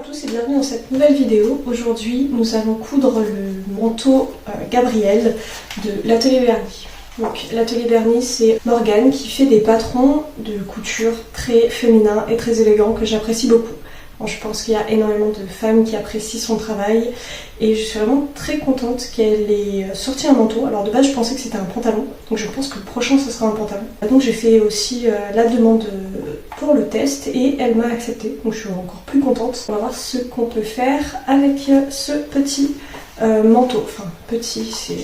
tous et bienvenue dans cette nouvelle vidéo. Aujourd'hui, nous allons coudre le manteau Gabrielle de l'Atelier Berny. Donc l'Atelier Berny, c'est Morgane qui fait des patrons de couture très féminins et très élégants que j'apprécie beaucoup. Bon, je pense qu'il y a énormément de femmes qui apprécient son travail et je suis vraiment très contente qu'elle ait sorti un manteau. Alors de base je pensais que c'était un pantalon, donc je pense que le prochain ce sera un pantalon. Donc j'ai fait aussi la demande pour le test et elle m'a accepté, donc je suis encore plus contente. On va voir ce qu'on peut faire avec ce petit manteau. Enfin petit, c'est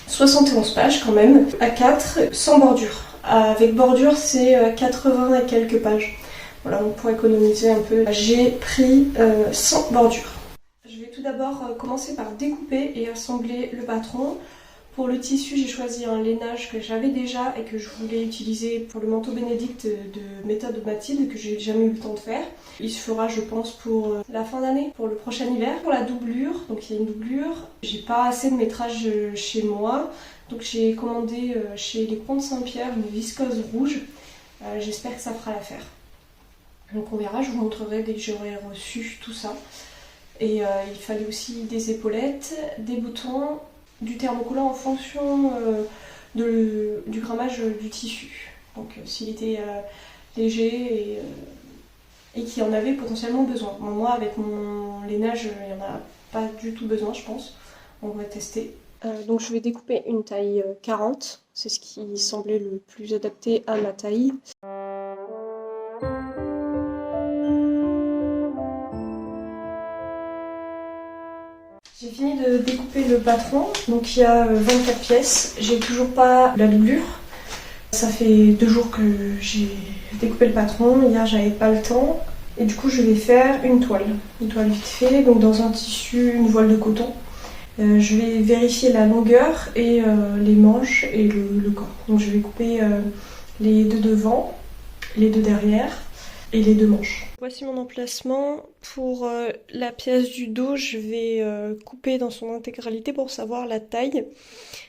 71 pages quand même, A4, sans bordure. Avec bordure c'est 80 et quelques pages. Voilà, donc pour économiser un peu, j'ai pris sans bordure. Je vais tout d'abord commencer par découper et assembler le patron. Pour le tissu, j'ai choisi un lainage que j'avais déjà et que je voulais utiliser pour le manteau Bénédicte de méthode Mathilde, que j'ai jamais eu le temps de faire. Il se fera, je pense, pour la fin d'année, pour le prochain hiver. Pour la doublure, donc il y a une doublure, j'ai pas assez de métrage chez moi, donc j'ai commandé chez les Comptes Saint-Pierre une viscose rouge. J'espère que ça fera l'affaire. Donc on verra, je vous montrerai dès que j'aurai reçu tout ça. Et il fallait aussi des épaulettes, des boutons, du thermocollant en fonction du grammage du tissu. Donc s'il était léger et qu'il y en avait potentiellement besoin. Bon, moi avec mon lainage, il n'y en a pas du tout besoin je pense. On va tester. Donc je vais découper une taille 40, c'est ce qui semblait le plus adapté à ma taille. J'ai fini de découper le patron, donc il y a 24 pièces. J'ai toujours pas la doublure. Ça fait 2 jours que j'ai découpé le patron, hier j'avais pas le temps. Et du coup je vais faire une toile vite fait, donc dans un tissu, une voile de coton. Je vais vérifier la longueur et les manches et le corps. Donc je vais couper les deux devant, les deux derrière et les deux manches. Voici mon emplacement. Pour la pièce du dos, je vais couper dans son intégralité pour savoir la taille,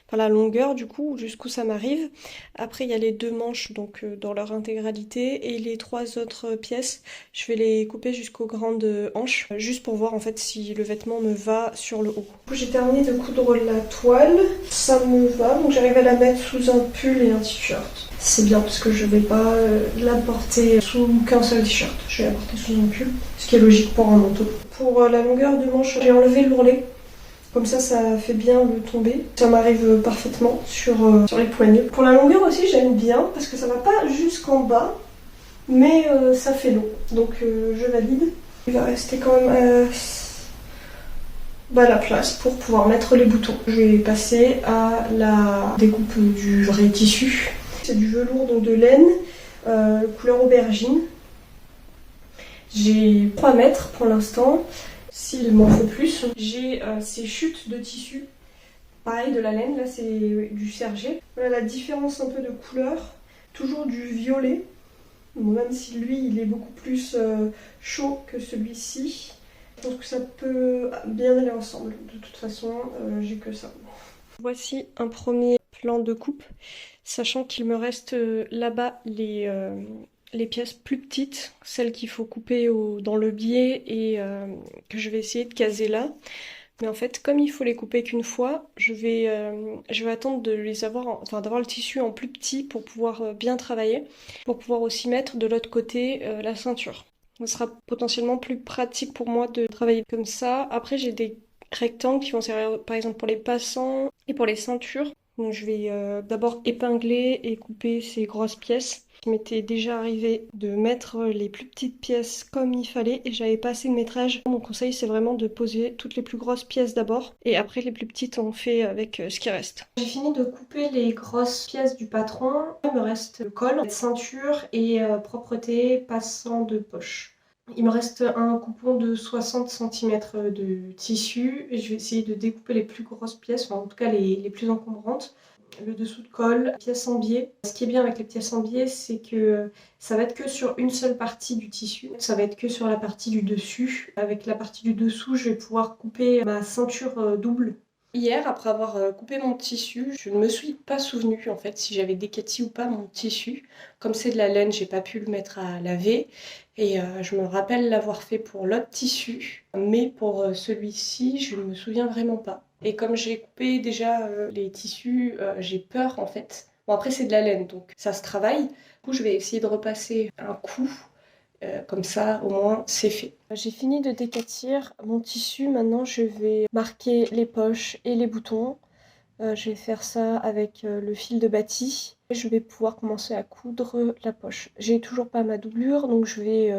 enfin la longueur du coup, jusqu'où ça m'arrive. Après il y a les deux manches donc dans leur intégralité et les 3 autres pièces, je vais les couper jusqu'aux grandes hanches, juste pour voir en fait si le vêtement me va sur le haut. Du coup j'ai terminé de coudre la toile, ça me va, donc j'arrive à la mettre sous un pull et un t-shirt. C'est bien parce que je vais pas la porter sous qu'un seul t-shirt, je vais la porter sous un pull, ce qui est logique pour un manteau. Pour la longueur de manche, j'ai enlevé l'ourlet, comme ça fait bien le tomber. Ça m'arrive parfaitement sur les poignets. Pour la longueur aussi j'aime bien parce que ça va pas jusqu'en bas, mais ça fait long, donc je valide. Il va rester quand même la place pour pouvoir mettre les boutons. Je vais passer à la découpe du vrai tissu. C'est du velours donc de laine, couleur aubergine. J'ai 3 mètres pour l'instant, s'il m'en faut plus. J'ai ces chutes de tissu, pareil de la laine, là c'est du serger. Voilà la différence un peu de couleur, toujours du violet, bon, même si lui il est beaucoup plus chaud que celui-ci. Je pense que ça peut bien aller ensemble, de toute façon j'ai que ça. Voici un premier plan de coupe, sachant qu'il me reste là-bas les pièces plus petites, celles qu'il faut couper dans le biais et que je vais essayer de caser là. Mais en fait, comme il faut les couper qu'une fois, je vais attendre de les avoir, d'avoir le tissu en plus petit pour pouvoir bien travailler, pour pouvoir aussi mettre de l'autre côté la ceinture. Ce sera potentiellement plus pratique pour moi de travailler comme ça. Après, j'ai des rectangles qui vont servir par exemple pour les passants et pour les ceintures. Donc je vais d'abord épingler et couper ces grosses pièces. Il m'était déjà arrivé de mettre les plus petites pièces comme il fallait et j'avais pas assez de métrage. Mon conseil c'est vraiment de poser toutes les plus grosses pièces d'abord et après les plus petites on fait avec ce qui reste. J'ai fini de couper les grosses pièces du patron. Il me reste le col, ceinture et propreté passant de poche. Il me reste un coupon de 60 cm de tissu et je vais essayer de découper les plus grosses pièces, enfin en tout cas les plus encombrantes. Le dessous de col, pièces en biais. Ce qui est bien avec les pièces en biais, c'est que ça va être que sur une seule partie du tissu. Ça va être que sur la partie du dessus. Avec la partie du dessous, je vais pouvoir couper ma ceinture double Hier, après avoir coupé mon tissu, je ne me suis pas souvenue en fait si j'avais décati ou pas mon tissu. Comme c'est de la laine, j'ai pas pu le mettre à laver. Et je me rappelle l'avoir fait pour l'autre tissu. Mais pour celui-ci, je ne me souviens vraiment pas. Et comme j'ai coupé déjà les tissus, j'ai peur en fait. Bon après c'est de la laine, donc ça se travaille. Du coup je vais essayer de repasser un coup. Comme ça, au moins, c'est fait. J'ai fini de décatir mon tissu. Maintenant, je vais marquer les poches et les boutons. Je vais faire ça avec le fil de Bati. Je vais pouvoir commencer à coudre la poche. J'ai toujours pas ma doublure, donc je vais,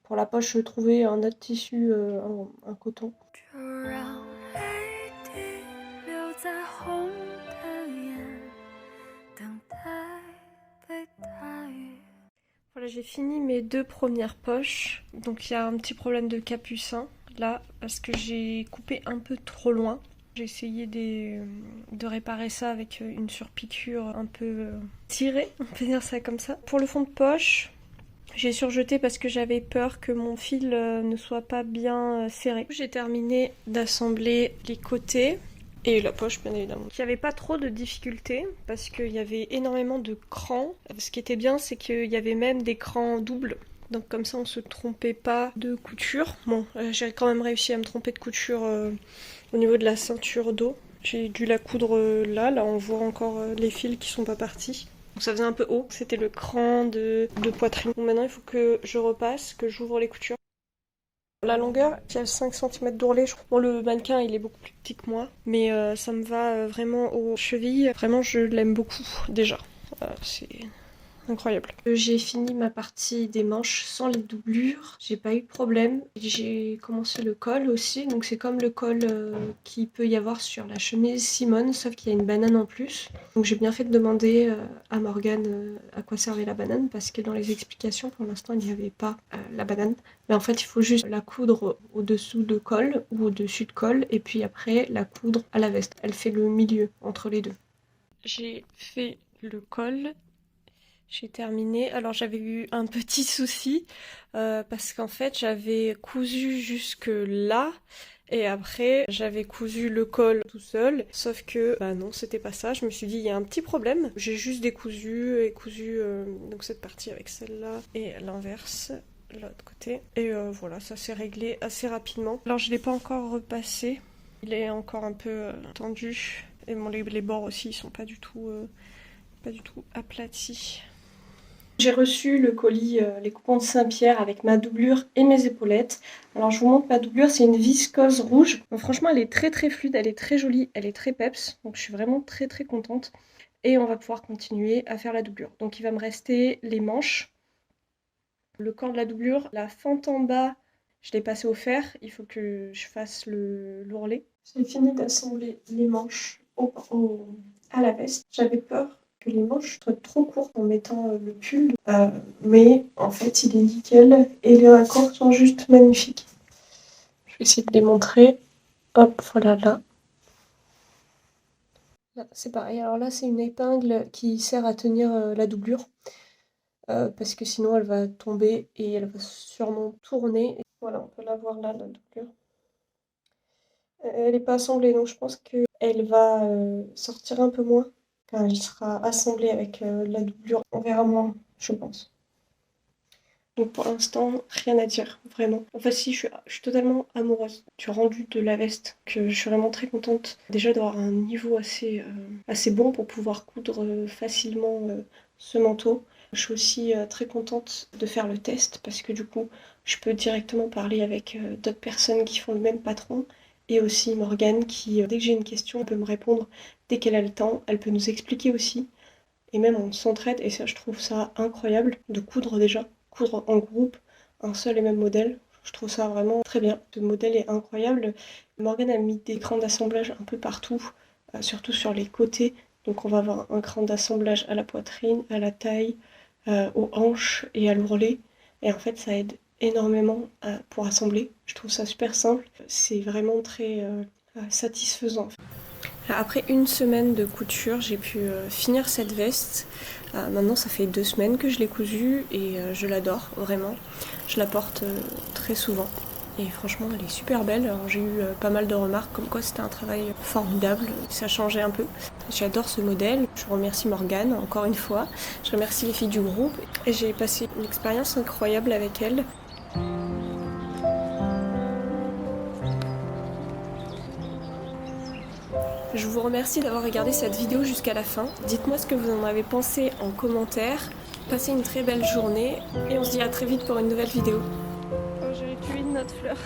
pour la poche, trouver un autre tissu, un coton. Voilà, j'ai fini mes 2 premières poches. Donc il y a un petit problème de capucin là parce que j'ai coupé un peu trop loin. J'ai essayé de réparer ça avec une surpiqûre un peu tirée, on peut dire ça comme ça. Pour le fond de poche, j'ai surjeté parce que j'avais peur que mon fil ne soit pas bien serré. J'ai terminé d'assembler les côtés. Et la poche, bien évidemment. Il n'y avait pas trop de difficultés parce qu'il y avait énormément de crans. Ce qui était bien, c'est qu'il y avait même des crans doubles. Donc comme ça, on se trompait pas de couture. Bon, j'ai quand même réussi à me tromper de couture au niveau de la ceinture dos. J'ai dû la coudre là. Là, on voit encore les fils qui sont pas partis. Donc ça faisait un peu haut. C'était le cran de poitrine. Donc maintenant, il faut que je repasse, que j'ouvre les coutures. La longueur, il y a 5 cm d'ourlet. Bon, le mannequin, il est beaucoup plus petit que moi, mais ça me va vraiment aux chevilles. Vraiment, je l'aime beaucoup déjà. C'est incroyable. J'ai fini ma partie des manches sans les doublures. J'ai pas eu de problème. J'ai commencé le col aussi. Donc c'est comme le col qu'il peut y avoir sur la chemise Simone, sauf qu'il y a une banane en plus. Donc j'ai bien fait de demander à Morgane à quoi servait la banane, parce que dans les explications, pour l'instant, il n'y avait pas la banane. Mais en fait, il faut juste la coudre au-dessous de col ou au-dessus de col, et puis après la coudre à la veste. Elle fait le milieu entre les deux. J'ai fait le col. J'ai terminé. Alors j'avais eu un petit souci parce qu'en fait j'avais cousu jusque là et après j'avais cousu le col tout seul. Sauf que bah non, c'était pas ça. Je me suis dit il y a un petit problème. J'ai juste décousu et cousu donc cette partie avec celle-là et l'inverse. L'autre côté. Et voilà, ça s'est réglé assez rapidement. Alors je l'ai pas encore repassé. Il est encore un peu tendu. Et bon, les bords aussi ils sont pas du tout aplatis. J'ai reçu le colis Les Coupons de Saint-Pierre avec ma doublure et mes épaulettes. Alors je vous montre ma doublure, c'est une viscose rouge. Donc, franchement elle est très très fluide, elle est très jolie, elle est très peps. Donc je suis vraiment très très contente. Et on va pouvoir continuer à faire la doublure. Donc il va me rester les manches, le corps de la doublure, la fente en bas, je l'ai passé au fer. Il faut que je fasse l'ourlet. J'ai fini d'assembler les manches à la veste. J'avais peur que les manches soient trop courtes en mettant le pull, mais en fait il est nickel et les raccords sont juste magnifiques. Je vais essayer de les montrer. Hop, voilà là. Là c'est pareil, alors là c'est une épingle qui sert à tenir la doublure parce que sinon elle va tomber et elle va sûrement tourner. Voilà, on peut la voir là, la doublure. Elle n'est pas assemblée, donc je pense qu'elle va sortir un peu moins quand elle sera assemblée avec la doublure. On verra moins, je pense. Donc pour l'instant, rien à dire, vraiment. Enfin si, je suis totalement amoureuse du rendu de la veste, que je suis vraiment très contente déjà d'avoir un niveau assez bon pour pouvoir coudre facilement ce manteau. Je suis aussi très contente de faire le test parce que du coup, je peux directement parler avec d'autres personnes qui font le même patron. Et aussi Morgane qui, dès que j'ai une question, elle peut me répondre dès qu'elle a le temps. Elle peut nous expliquer aussi. Et même on s'entraide et ça, je trouve ça incroyable de coudre déjà. Coudre en groupe, un seul et même modèle. Je trouve ça vraiment très bien. Ce modèle est incroyable. Morgane a mis des crans d'assemblage un peu partout, surtout sur les côtés. Donc on va avoir un cran d'assemblage à la poitrine, à la taille, aux hanches et à l'ourlet. Et en fait, ça aide énormément pour assembler. Je trouve ça super simple. C'est vraiment très satisfaisant. Après une semaine de couture, j'ai pu finir cette veste. Maintenant, ça fait 2 semaines que je l'ai cousue et je l'adore vraiment. Je la porte très souvent. et franchement elle est super belle. Alors j'ai eu pas mal de remarques comme quoi c'était un travail formidable, ça changeait un peu. J'adore ce modèle, je remercie Morgane encore une fois, je remercie les filles du groupe et j'ai passé une expérience incroyable avec elles. Je vous remercie d'avoir regardé cette vidéo jusqu'à la fin. Dites-moi ce que vous en avez pensé en commentaire. Passez une très belle journée et on se dit à très vite pour une nouvelle vidéo. Oh, j'ai tué une autre fleur.